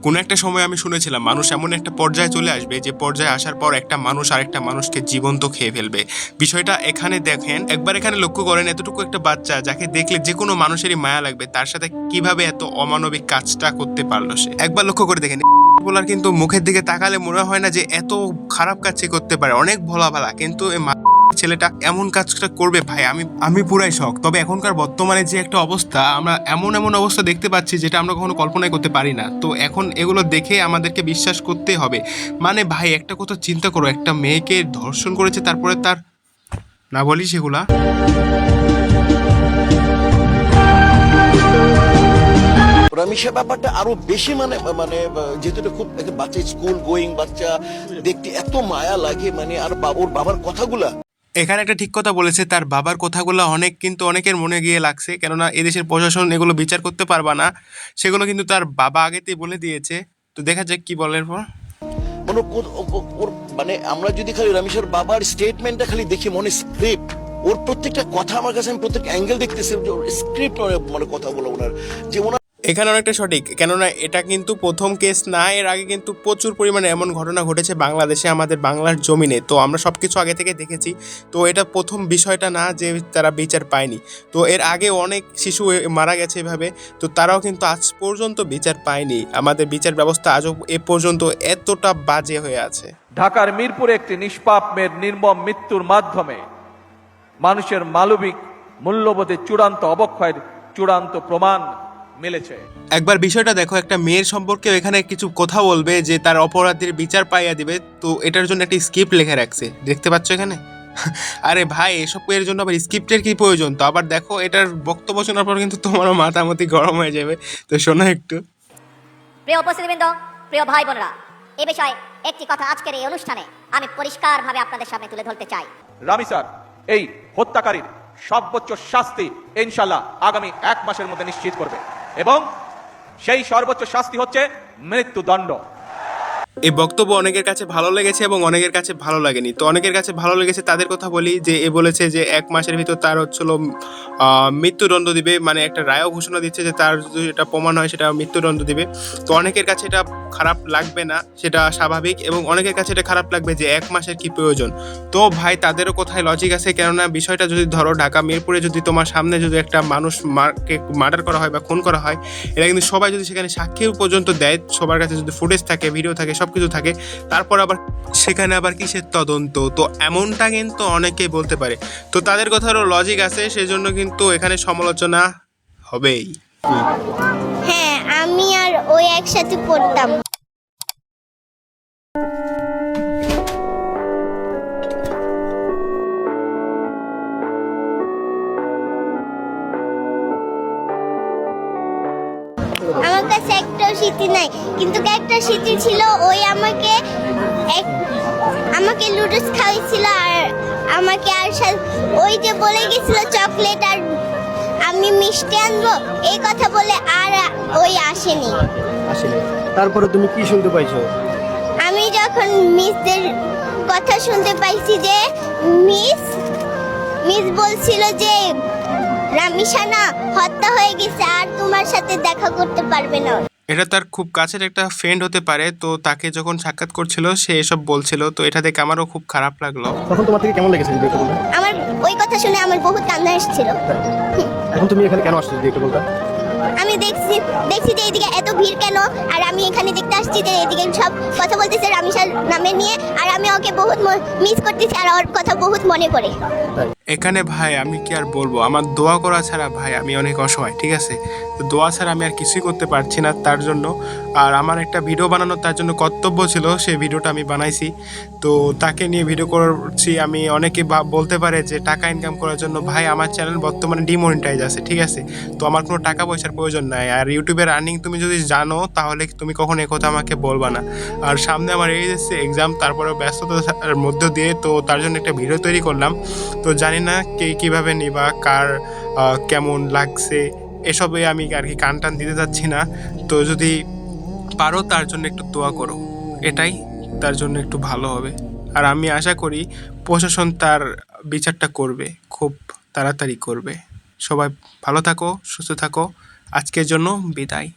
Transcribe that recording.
কোনো একটা সময় আমি শুনেছিলাম মানুষ এমন একটা পর্যায়ে চলে আসবে যে পর্যায়ে আসার পর একটা মানুষ আরেকটা মানুষকে জীবন্ত খেয়ে ফেলবে। বিষয়টা এখানে দেখেন, একবার এখানে লক্ষ্য করেন, এতটুকু একটা বাচ্চা যাকে দেখলে যে কোনো মানুষেরই মায়া লাগবে, তার সাথে কিভাবে এত অমানবিক কাজটা করতে পারলো সে। একবার লক্ষ্য করে দেখেন, বলার কিন্তু মুখের দিকে তাকালে মনে হয় না যে এত খারাপ কাজ সে করতে পারে, অনেক ভোলা ভালা, কিন্তু ছেলেটা এমন কাজটা করবে ভাই, আমি পুরাই শক। তবে এখনকার বর্তমানে যে একটা অবস্থা, আমরা এমন এমন অবস্থা দেখতে পাচ্ছি যেটা আমরা কখনো কল্পনাই করতে পারি না। তো এখন এগুলো দেখে আমাদেরকে বিশ্বাস করতেই হবে। মানে ভাই একটা কথা চিন্তা করো, একটা মেয়েকে ধর্ষণ করেছে, তারপরে তার, না বলি সেগুলা, রামিসা ব্যাপারটা আরো বেশি মানে মানে যেহেতু এটা খুব একটা বাচ্চা, স্কুল গোয়িং বাচ্চা, দেখতে এত মায়া লাগে মানে। আর ওর বাবার কথাগুলা, এখানে একটা ঠিক কথা বলেছে, তার বাবার কথাগুলো অনেক কিন্তু অনেকের মনে গিয়ে লাগছে, কেননা এদেশের প্রশাসন এগুলো বিচার করতে পারবা না, সেগুলো কিন্তু তার বাবা আগেতেই বলে দিয়েছে। তো দেখা যাক কি বলার পর। মানে ওর মানে আমরা যদি খালি রামিসার বাবার স্টেটমেন্টটা খালি দেখি, মনে স্ক্রিপ্ট, ওর প্রত্যেকটা কথা আমার কাছে, আমি প্রত্যেক অ্যাঙ্গেল দেখতেছি স্ক্রিপ্ট মানে কথা বলো ওনার, যে ওনার এখানে অনেকটা সঠিক, কেননা এটা কিন্তু প্রথম কেস না, এর আগে কিন্তু প্রচুর পরিমাণে এমন ঘটনা ঘটেছে বাংলাদেশে, আমাদের বাংলার জমিনে। তো আমরা সব কিছু আগে থেকে দেখেছি। তো এটা প্রথম বিষয়টা না যে তারা বিচার পায়নি। তো এর আগে অনেক শিশু মারা গেছে এভাবে, তো তারাও কিন্তু আজ পর্যন্ত বিচার পায়নি। আমাদের বিচার ব্যবস্থা আজও এ পর্যন্ত এতটা বাজে হয়ে আছে। ঢাকার মিরপুরে একটি নিষ্পাপ মেয়ের নির্মম মৃত্যুর মাধ্যমে মানুষের মানবিক মূল্যবোধের চূড়ান্ত অবক্ষয়ের চূড়ান্ত প্রমাণ মিলেছে। একবার বিষয়টা দেখো, একটা মেয়ের সম্পর্কে এখানে কিছু কথা বলবে যে তার অপরাধীর বিচার পাইয়া দিবে, তো এটার জন্য একটা স্ক্রিপ্ট লেখা রাখছে, দেখতে পাচ্ছ এখানে। আরে ভাই, এসব এর জন্য আবার স্ক্রিপ্টের কি প্রয়োজন? তো আবার দেখো এটার বক্তব্য শোনার পর কিন্তু তোমারও মাথামতি গরম হয়ে যাবে। তো শোনো একটু। প্রিয় উপস্থিতিবৃন্দ, প্রিয় ভাই বোনেরা, এ বিষয়ে একটি কথা আজকের এই অনুষ্ঠানে আমি পরিষ্কারভাবে আপনাদের সামনে তুলে ধরতে চাই। রামিসার এই হত্যাকারীর সর্বোচ্চ শাস্তি ইনশাআল্লাহ আগামী 1 মাসের মধ্যে নিশ্চিত করবে, এবং সেই সর্বোচ্চ শাস্তি হচ্ছে মৃত্যুদণ্ড। এই বক্তব্য অনেকের কাছে ভালো লেগেছে এবং অনেকের কাছে ভালো লাগেনি। তো অনেকের কাছে ভালো লেগেছে তাদের কথা বলি, যে এ বলেছে যে 1 মাসের ভিতর তার হচ্ছিল মৃত্যুদণ্ড দিবে, মানে একটা রায়ও ঘোষণা দিচ্ছে যে তার যদি এটা প্রমাণ হয় সেটা মৃত্যুদণ্ড দিবে। তো অনেকের কাছে এটা খারাপ লাগবে না, সেটা স্বাভাবিক, এবং অনেকের কাছে এটা খারাপ লাগবে যে 1 মাসের কি প্রয়োজন। তো ভাই তাদেরও কোথায় লজিক আছে, কেননা বিষয়টা যদি ধরো ঢাকা মিরপুরে যদি তোমার সামনে যদি একটা মানুষ মার্ডার করা হয় বা খুন করা হয়, এটা কিন্তু সবাই যদি সেখানে সাক্ষী পর্যন্ত দেয়, সবার কাছে যদি ফুটেজ থাকে, ভিডিও থাকে, সব কিছু থাকে, তারপর আবার সেখানে আবার কিসের তদন্ত? তো এমনটা কিন্তু অনেকেই বলতে পারে। তো তাদের কথারও লজিক আছে, সেজন্য কিন্তু এখানে সমালোচনা হবেই। হ্যাঁ, আমি আর ওই একসাথে পড়তাম। আমার কাছে একটাও স্মৃতি নাই, কিন্তু একটা স্মৃতি ছিল, ওই আমাকে লুডুস খাওয়াইছিল, আর আমাকে আর ওই যে বলে গেছিল চকলেট আর আমি মিষ্টি আনবো, এই কথা বলে আর ওই আসেনি। তারপরে তুমি কি শুনতে পাইছো? আমি যখন মিসদের কথা শুনতে পাইছি যে মিস বলছিল যে রামিসা না হত্যা হয়ে গেছে, আর তোমার সাথে দেখা করতে পারবে না। এটা তার খুব কাছের একটা ফ্রেন্ড হতে পারে, তো তাকে যখন সাক্ষাৎ করছিল সে এসব বলছিল। তো এটা দেখে আমারও খুব খারাপ লাগলো। তখন তোমার থেকে কেমন লেগেছে যদি একটু বলতে? আমার ওই কথা শুনে আমার বহুত কান্না এসেছিল। এখন তুমি এখানে কেন আসছো যদি একটু বলতে? আমি দেখছি যে এইদিকে এত ভিড় কেন, আর আমি এখানে দেখতে আসছি যে এদিকে সব কথা বলতেছে রামিসার নামে নিয়ে, আর আমি ওকে বহুত মিস করতেছি, আর ওর কথা বহুত মনে পড়ে। এখানে ভাই আমি কি আর বলবো, আমার দোয়া করা ছাড়া ভাই আমি অনেক অসহায়, ঠিক আছে? তো দোয়া ছাড়া আমি আর কিছুই করতে পারছি না তার জন্য। আর আমার একটা ভিডিও বানানোর তার জন্য কর্তব্য ছিল, সেই ভিডিওটা আমি বানাইছি। তো তাকে নিয়ে ভিডিও করছি আমি। অনেকে বলতে পারে যে টাকা ইনকাম করার জন্য, ভাই আমার চ্যানেল বর্তমানে ডিমনিটাইজ আছে, ঠিক আছে? তো আমার কোনো টাকা পয়সার প্রয়োজন নাই। আর ইউটিউবের আর্নিং তুমি যদি জানো তাহলে তুমি কখনো কথা আমাকে বলবা না। আর সামনে আমার এই যাচ্ছে এক্সাম, তারপরে ব্যস্ততার মধ্য দিয়ে, তো তার জন্য একটা ভিডিও তৈরি করলাম। তো জানি না কে কীভাবে নিবা, কার কেমন লাগছে, এসবে আমি আর কি কান টান দিতে যাচ্ছি না। তো যদি পারো তার জন্য একটু দোয়া করো, এটাই তার জন্য একটু ভালো হবে। আর আমি আশা করি প্রশাসন তার বিচারটা করবে, খুব তাড়াতাড়ি করবে। সবাই ভালো থাকো, সুস্থ থাকো। আজকের জন্য বিদায়।